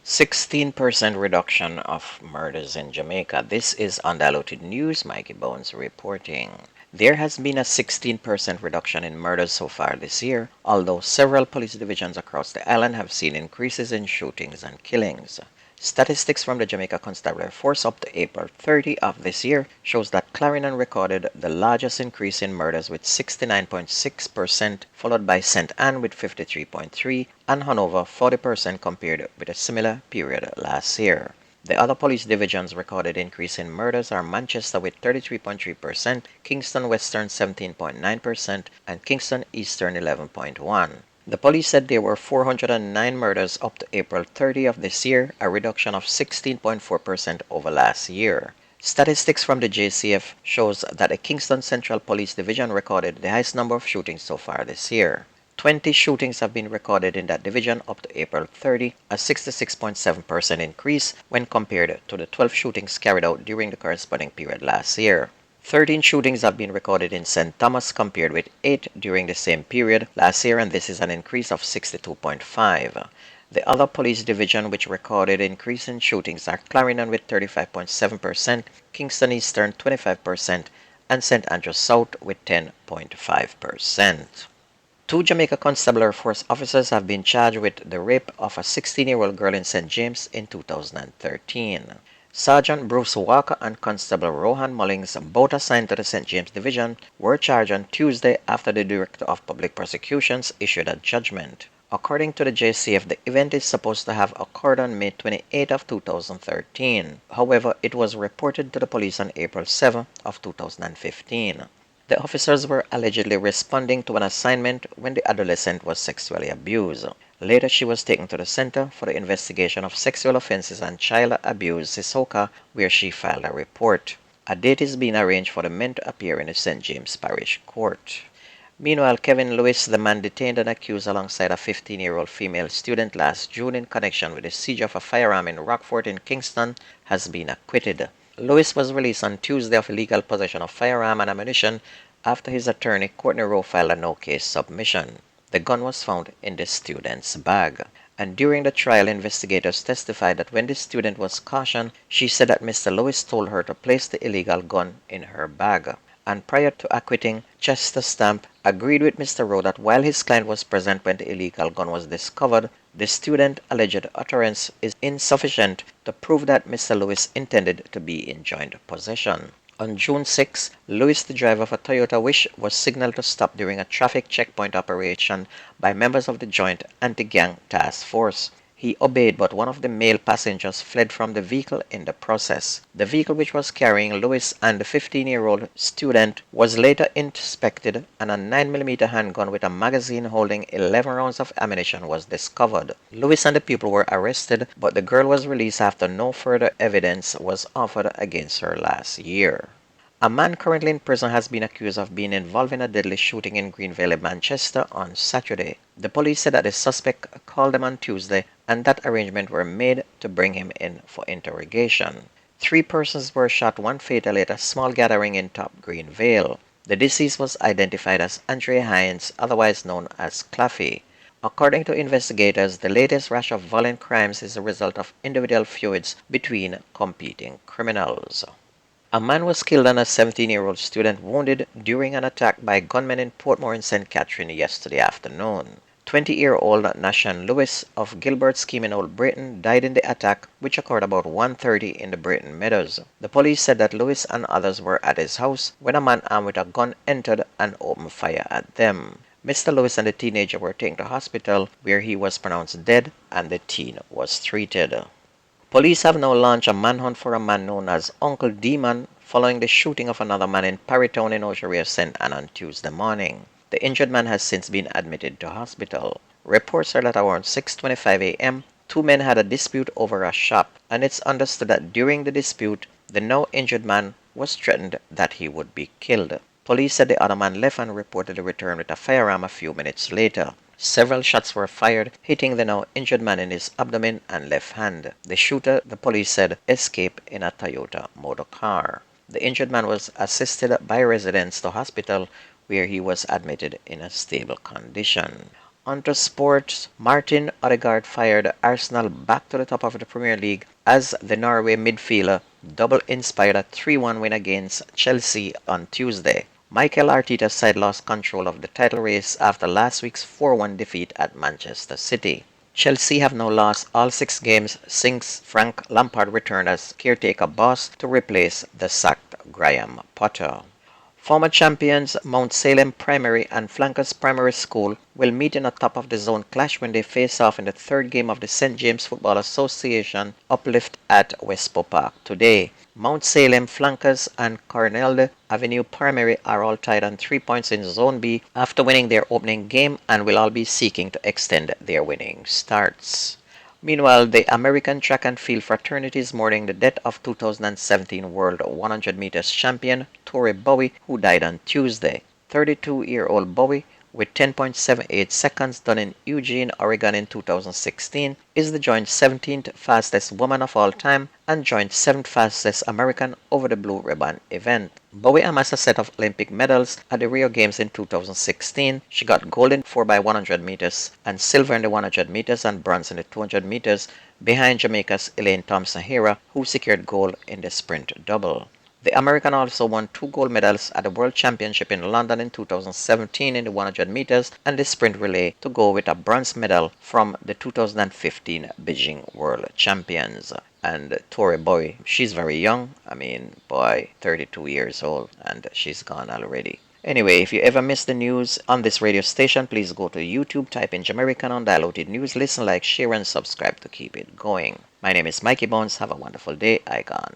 16% reduction of murders in Jamaica. This is Undiluted News. Mikey Bones reporting. There has been a 16% reduction in murders so far this year, although several police divisions across the island have seen increases in shootings and killings. Statistics from the Jamaica Constabulary Force up to April 30 of this year shows that Clarendon recorded the largest increase in murders with 69.6%, followed by St. Anne with 53.3% and Hanover 40% compared with a similar period last year. The other police divisions recorded increase in murders are Manchester with 33.3%, Kingston Western 17.9%, and Kingston Eastern 11.1%. The police said there were 409 murders up to April 30 of this year, a reduction of 16.4% over last year. Statistics from the JCF shows that the Kingston Central Police Division recorded the highest number of shootings so far this year. 20 shootings have been recorded in that division up to April 30, a 66.7% increase when compared to the 12 shootings carried out during the corresponding period last year. 13 shootings have been recorded in St. Thomas compared with 8 during the same period last year, and this is an increase of 62.5%. The other police division which recorded increase in shootings are Clarendon with 35.7%, Kingston Eastern 25%, and St. Andrews South with 10.5%. Two Jamaica Constabulary Force officers have been charged with the rape of a 16-year-old girl in St. James in 2013. Sergeant Bruce Walker and Constable Rohan Mullings, both assigned to the St. James Division, were charged on Tuesday after the Director of Public Prosecutions issued a judgment. According to the JCF, the event is supposed to have occurred on May 28 of 2013. However, it was reported to the police on April 7 of 2015. The officers were allegedly responding to an assignment when the adolescent was sexually abused. Later, she was taken to the Center for the Investigation of Sexual Offenses and Child Abuse, Sisoka, where she filed a report. A date is being arranged for the men to appear in the St. James Parish Court. Meanwhile, Kevin Lewis, the man detained and accused alongside a 15-year-old female student last June in connection with the siege of a firearm in Rockford in Kingston, has been acquitted. Lewis was released on Tuesday of illegal possession of firearm and ammunition after his attorney Courtney Rowe filed a no-case submission. The gun was found in the student's bag. And during the trial, investigators testified that when the student was cautioned, she said that Mr. Lewis told her to place the illegal gun in her bag. And prior to acquitting, Chester Stamp agreed with Mr. Rowe that while his client was present when the illegal gun was discovered, the student's alleged utterance is insufficient to prove that Mr. Lewis intended to be in joint possession. On June 6, Lewis, the driver of a Toyota Wish, was signaled to stop during a traffic checkpoint operation by members of the Joint Anti-Gang Task Force. He obeyed, but one of the male passengers fled from the vehicle in the process. The vehicle, which was carrying Lewis and the 15-year-old student, was later inspected and a 9mm handgun with a magazine holding 11 rounds of ammunition was discovered. Lewis and the pupil were arrested, but the girl was released after no further evidence was offered against her last year. A man currently in prison has been accused of being involved in a deadly shooting in Green Valley, Manchester on Saturday. The police said that the suspect called them on Tuesday and that arrangements were made to bring him in for interrogation. 3 persons were shot, one fatally, at a small gathering in Top Green Vale. The deceased was identified as Andre Hines, otherwise known as Claffey. According to investigators, the latest rash of violent crimes is a result of individual feuds between competing criminals. A man was killed and a 17-year-old student wounded during an attack by gunmen in Portmore in St. Catherine yesterday afternoon. 20-year-old Nashan Lewis of Gilbert Scheme in Old Britain died in the attack, which occurred about 1:30 in the Brighton Meadows. The police said that Lewis and others were at his house when a man armed with a gun entered and opened fire at them. Mr. Lewis and the teenager were taken to hospital, where he was pronounced dead and the teen was treated. Police have now launched a manhunt for a man known as Uncle D-Man following the shooting of another man in Parrytown in Oceria St. Anne on Tuesday morning. The injured man has since been admitted to hospital. Reports are that around 6:25 a.m., 2 men had a dispute over a shop, and it's understood that during the dispute, the now injured man was threatened that he would be killed. Police said the other man left and reportedly returned with a firearm a few minutes later. Several shots were fired, hitting the now injured man in his abdomen and left hand. The shooter, the police said, escaped in a Toyota motor car. The injured man was assisted by residents to hospital, where he was admitted in a stable condition. Onto sports, Martin Odegaard fired Arsenal back to the top of the Premier League as the Norway midfielder double-inspired a 3-1 win against Chelsea on Tuesday. Mikel Arteta's side lost control of the title race after last week's 4-1 defeat at Manchester City. Chelsea have now lost all 6 games since Frank Lampard returned as caretaker boss to replace the sacked Graham Potter. Former champions Mount Salem Primary and Flankers Primary School will meet in a top-of-the-zone clash when they face off in the third game of the St. James Football Association Uplift at Westpo Park today. Mount Salem, Flankers, and Cornell Avenue Primary are all tied on 3 points in Zone B after winning their opening game and will all be seeking to extend their winning starts. Meanwhile, the American track and field fraternity is mourning the death of 2017 World 100 meters champion Torrey Bowie, who died on Tuesday. 32-year-old Bowie, with 10.78 seconds done in Eugene, Oregon in 2016, is the joint 17th fastest woman of all time and joint 7th fastest American over the Blue Ribbon event. Bowie amassed a set of Olympic medals at the Rio Games in 2016. She got gold in 4x100 meters and silver in the 100 meters and bronze in the 200 meters behind Jamaica's Elaine Thompson-Herah, who secured gold in the sprint double. The American also won 2 gold medals at the World Championship in London in 2017 in the 100 meters and the sprint relay to go with a bronze medal from the 2015 Beijing World Champions. And Torrey Bowie, she's very young. 32 years old, and she's gone already. Anyway, if you ever miss the news on this radio station, please go to YouTube, type in Jamaican Undiluted News, listen, like, share, and subscribe to keep it going. My name is Mikey Bones. Have a wonderful day. Icon.